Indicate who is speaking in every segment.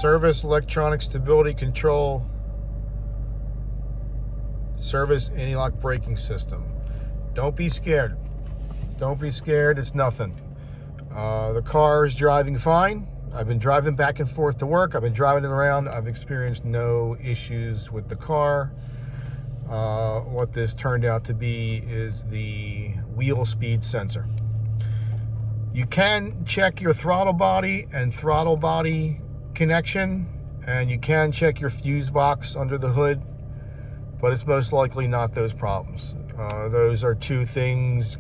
Speaker 1: Service electronic stability control. Service anti-lock braking system. Don't be scared. Don't be scared. It's nothing. The car is driving fine. I've been driving back and forth to work. I've been driving it around. I've experienced no issues with the car. What this turned out to be is the wheel speed sensor. You can check your throttle body and throttle body connection, and you can check your fuse box under the hood, but it's most likely not those problems. Those are two things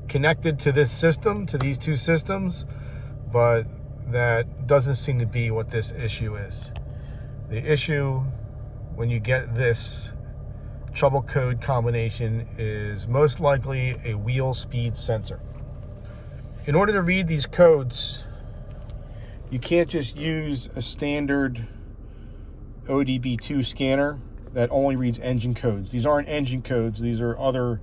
Speaker 1: connected to this system, to these two systems, but that doesn't seem to be what this issue is. The issue when you get this trouble code combination is most likely a wheel speed sensor. In order to read these codes, you can't just use a standard ODB2 scanner that only reads engine codes. These aren't engine codes, these are other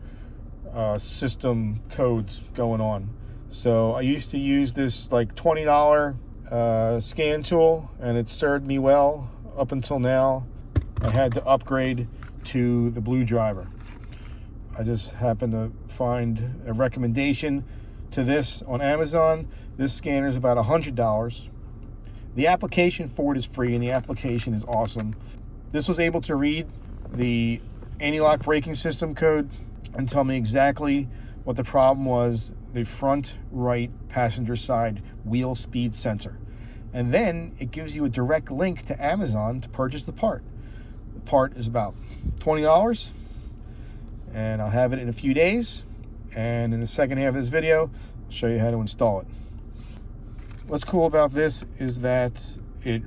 Speaker 1: system codes going on. So I used to use this like $20 scan tool, and it served me well up until now. I had to upgrade to the Blue Driver. I just happened to find a recommendation to this on Amazon. This scanner is about $100. The application for it is free, and the application is awesome. This was able to read the anti-lock braking system code and tell me exactly what the problem was, the front right passenger side wheel speed sensor. And then it gives you a direct link to Amazon to purchase the part. The part is about $20, and I'll have it in a few days. And in the second half of this video, I'll show you how to install it. What's cool about this is that it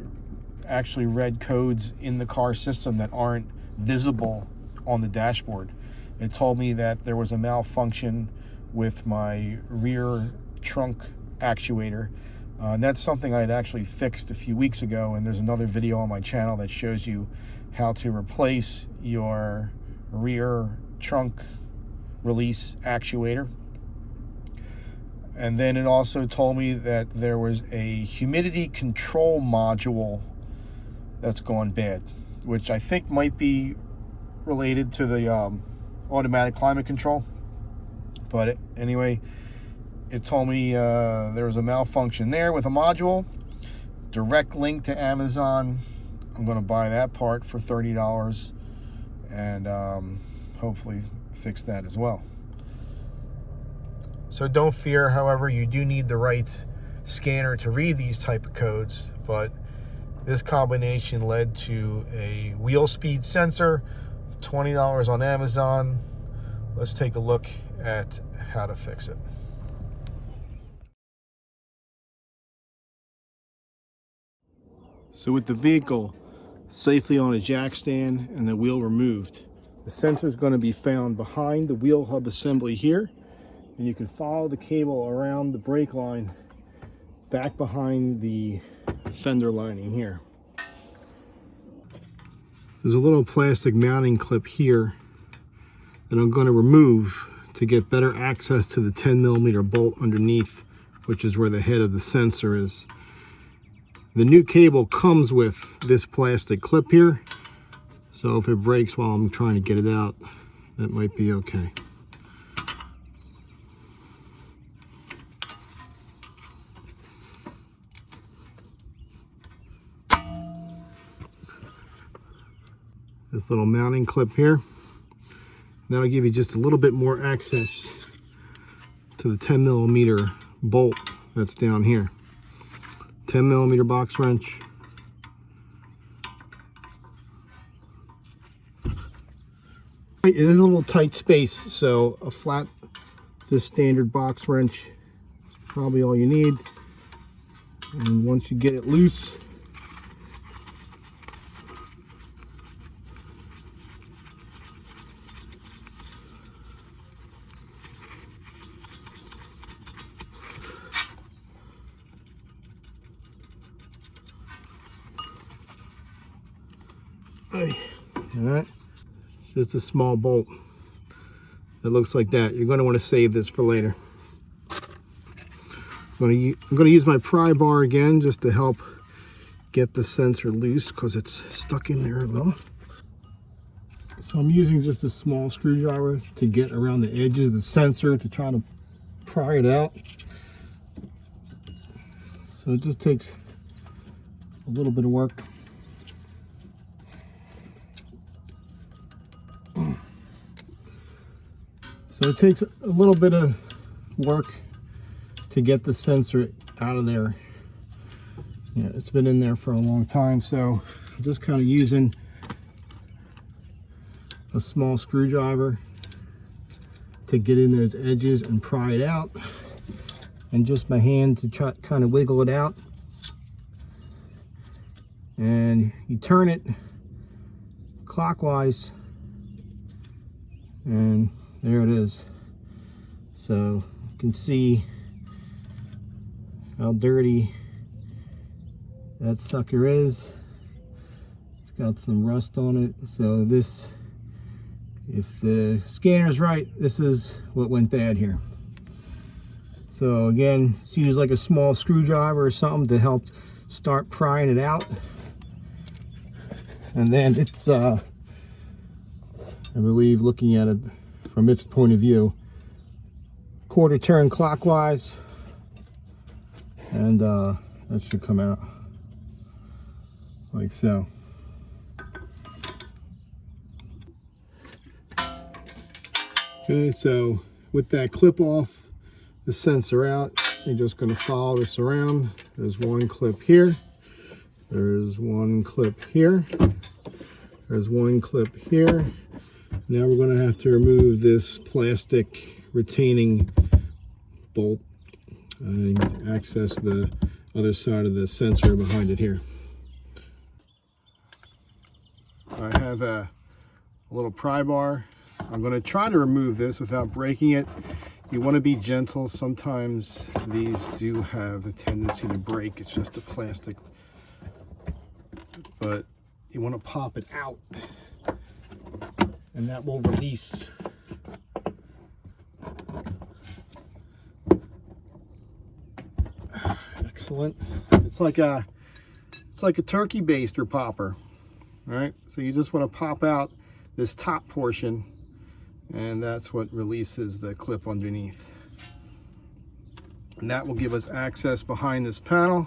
Speaker 1: actually read codes in the car system that aren't visible on the dashboard. It told me that there was a malfunction with my rear trunk actuator. And that's something I had actually fixed a few weeks ago, and there's another video on my channel that shows you how to replace your rear trunk release actuator. And then it also told me that there was a humidity control module that's gone bad, which I think might be related to the automatic climate control. But anyway, it told me there was a malfunction there with a module. Direct link to Amazon. I'm going to buy that part for $30 and hopefully fix that as well. So don't fear, however, you do need the right scanner to read these type of codes, but this combination led to a wheel speed sensor, $20 on Amazon. Let's take a look at how to fix it. So with the vehicle safely on a jack stand and the wheel removed, the sensor is going to be found behind the wheel hub assembly here, and you can follow the cable around the brake line back behind the fender lining here. There's a little plastic mounting clip here that I'm going to remove to get better access to the 10mm bolt underneath, which is where the head of the sensor is. The new cable comes with this plastic clip here, so if it breaks while I'm trying to get it out, that might be okay. This little mounting clip here, that'll give you just a little bit more access to the 10mm bolt that's down here. 10mm box wrench. It is a little tight space, so a flat, just standard box wrench is probably all you need. And once you get it loose, all right, just a small bolt that looks like that. You're going to want to save this for later. I'm going to use my pry bar again just to help get the sensor loose because it's stuck in there a little. So I'm using just a small screwdriver to get around the edges of the sensor to try to pry it out. So it just takes a little bit of work. So it takes a little bit of work to get the sensor out of there. Yeah, it's been in there for a long time, so I'm just kind of using a small screwdriver to get in those edges and pry it out, and just my hand to try kind of wiggle it out. And you turn it clockwise, and there it is. So you can see how dirty that sucker is. It's got some rust on it. So this, if the scanner's right, this is what went bad here. So again, just use like a small screwdriver or something to help start prying it out. And then it's, I believe, looking at it from its point of view, quarter turn clockwise, and that should come out like so. Okay, so with that clip off, the sensor out, you're just going to follow this around. There's one clip here, there's one clip here, there's one clip here. Now we're going to have to remove this plastic retaining bolt and access the other side of the sensor behind it here. I have a little pry bar. I'm going to try to remove this without breaking it. You want to be gentle. Sometimes these do have a tendency to break. It's just a plastic, but you want to pop it out, and that will release. Excellent. It's like a turkey baster popper. All right, so you just want to pop out this top portion, and that's what releases the clip underneath. And that will give us access behind this panel.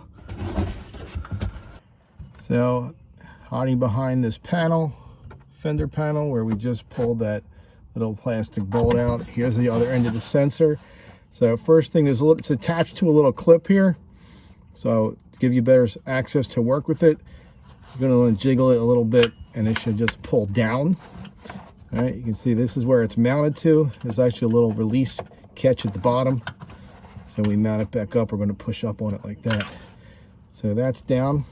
Speaker 1: So hiding behind this panel, fender panel, where we just pulled that little plastic bolt out. Here's the other end of the sensor. So first thing, there's it's attached to a little clip here. So to give you better access to work with it, you're going to want to jiggle it a little bit, and it should just pull down. All right, you can see this is where it's mounted to. There's actually a little release catch at the bottom. So we mount it back up, we're going to push up on it like that. So that's down.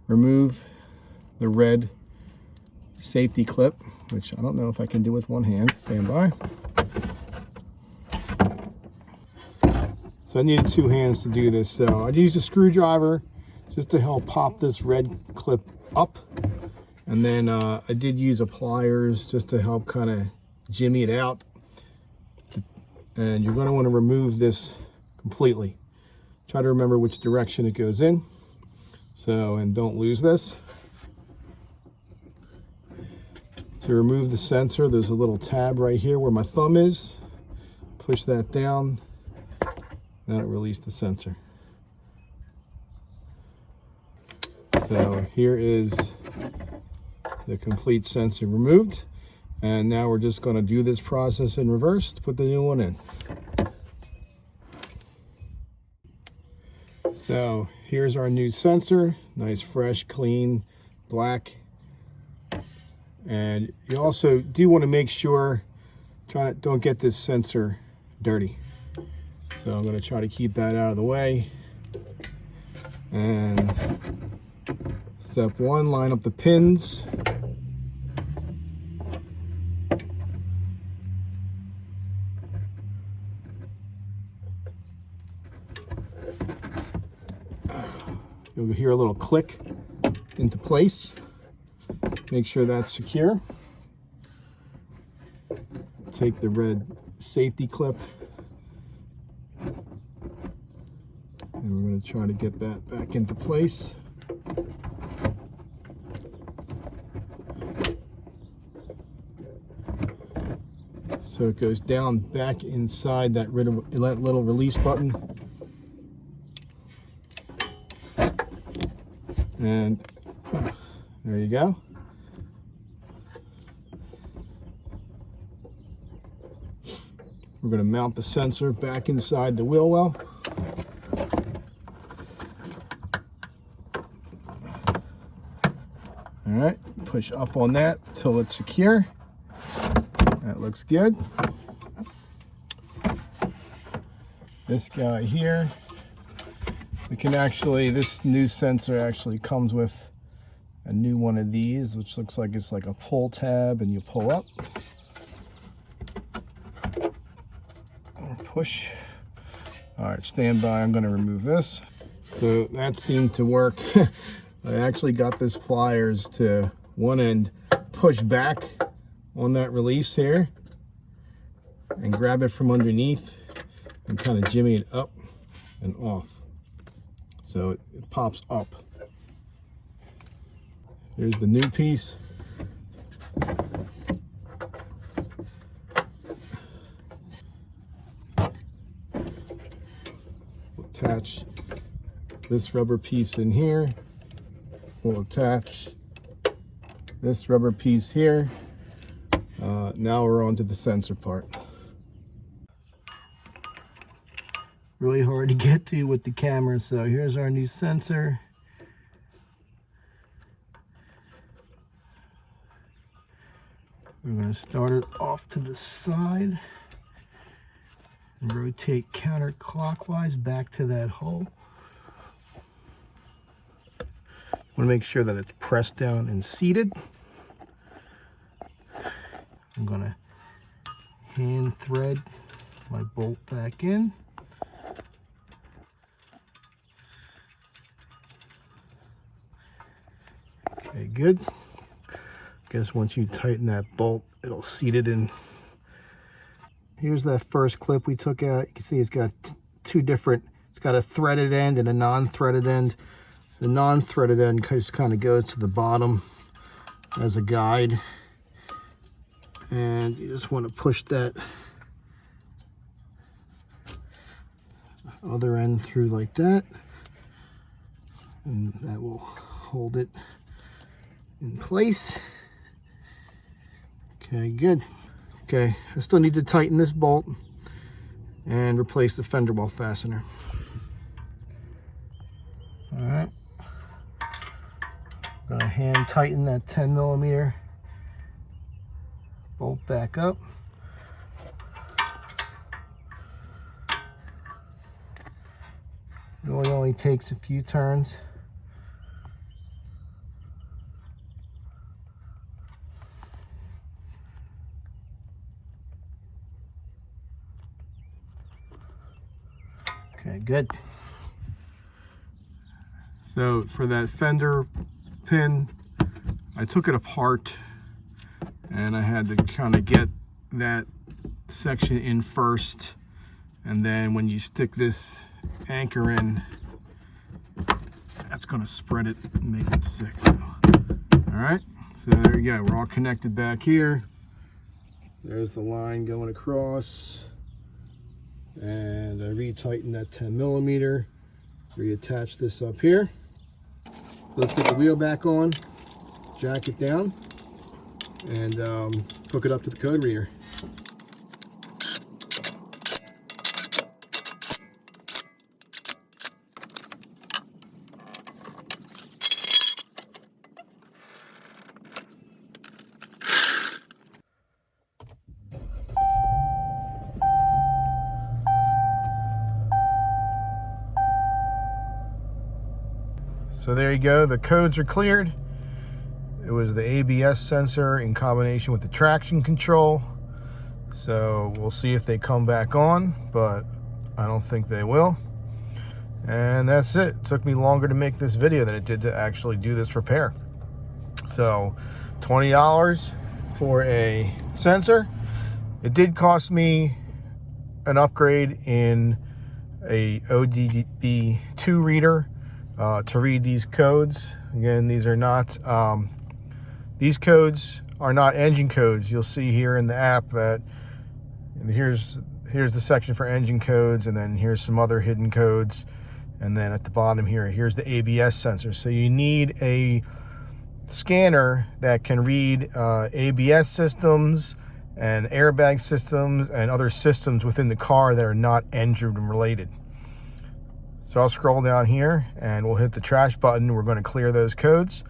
Speaker 1: Remove the red safety clip, which I don't know if I can do with one hand. Stand by. So I needed two hands to do this. So I used a screwdriver just to help pop this red clip up. And then I did use a pliers just to help kind of jimmy it out. And you're going to want to remove this completely. Try to remember which direction it goes in. So, and don't lose this. To remove the sensor, there's a little tab right here where my thumb is. Push that down. That'll release the sensor. So here is the complete sensor removed. And now we're just going to do this process in reverse to put the new one in. So here's our new sensor. Nice, fresh, clean, black. And you also do want to make sure, don't get this sensor dirty. So I'm going to try to keep that out of the way. And step one, line up the pins. You'll hear a little click into place. Make sure that's secure. Take the red safety clip, and we're going to try to get that back into place. So it goes down back inside that little release button. And there you go. We're going to mount the sensor back inside the wheel well. All right, push up on that till it's secure. That looks good. This guy here, we can actually, this new sensor actually comes with a new one of these, which looks like it's like a pull tab, and you pull up or push. All right, stand by. I'm going to remove this. So that seemed to work. I actually got this pliers to one end push back on that release here and grab it from underneath and kind of jimmy it up and off. So it pops up. Here's the new piece. We'll attach this rubber piece in here. We'll attach this rubber piece here. Now we're on to the sensor part. Really hard to get to with the camera, so here's our new sensor. We're going to start it off to the side and rotate counterclockwise back to that hole. I want to make sure that it's pressed down and seated. I'm going to hand thread my bolt back in. Okay, good. Guess once you tighten that bolt, it'll seat it in. Here's that first clip we took out. You can see it's got two different, it's got a threaded end and a non-threaded end. The non-threaded end just kind of goes to the bottom as a guide. And you just want to push that other end through like that. And that will hold it in place. Okay, good. Okay, I still need to tighten this bolt and replace the fender well fastener. All right. Gonna hand tighten that 10mm bolt back up. It really only takes a few turns. Okay, good. So for that fender pin, I took it apart and I had to kind of get that section in first, and then when you stick this anchor in, that's going to spread it and make it sick. So, all right, so there you go. We're all connected back here. There's the line going across, and I retightened that 10mm. Reattach this up here. Let's get the wheel back on, jack it down, and hook it up to the code reader. So there you go, the codes are cleared. It was the ABS sensor in combination with the traction control. So we'll see if they come back on, but I don't think they will. And that's it. It took me longer to make this video than it did to actually do this repair. So $20 for a sensor. It did cost me an upgrade in a ODB2 reader to read these codes. Again, these are not these codes are not engine codes. You'll see here in the app that And here's the section for engine codes, and then here's some other hidden codes. And then at the bottom here's the ABS sensor. So you need a scanner that can read ABS systems and airbag systems and other systems within the car that are not engine related. So I'll scroll down here and we'll hit the trash button. We're going to clear those codes.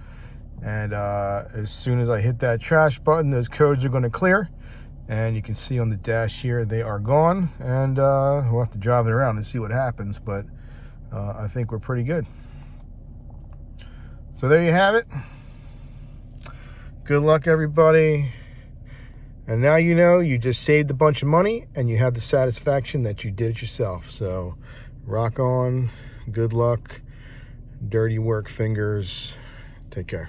Speaker 1: And as soon as I hit that trash button, those codes are going to clear. And you can see on the dash here, they are gone. And we'll have to drive it around and see what happens. But I think we're pretty good. So there you have it. Good luck, everybody. And now you know you just saved a bunch of money and you have the satisfaction that you did it yourself. So rock on, good luck, dirty work fingers. Take care.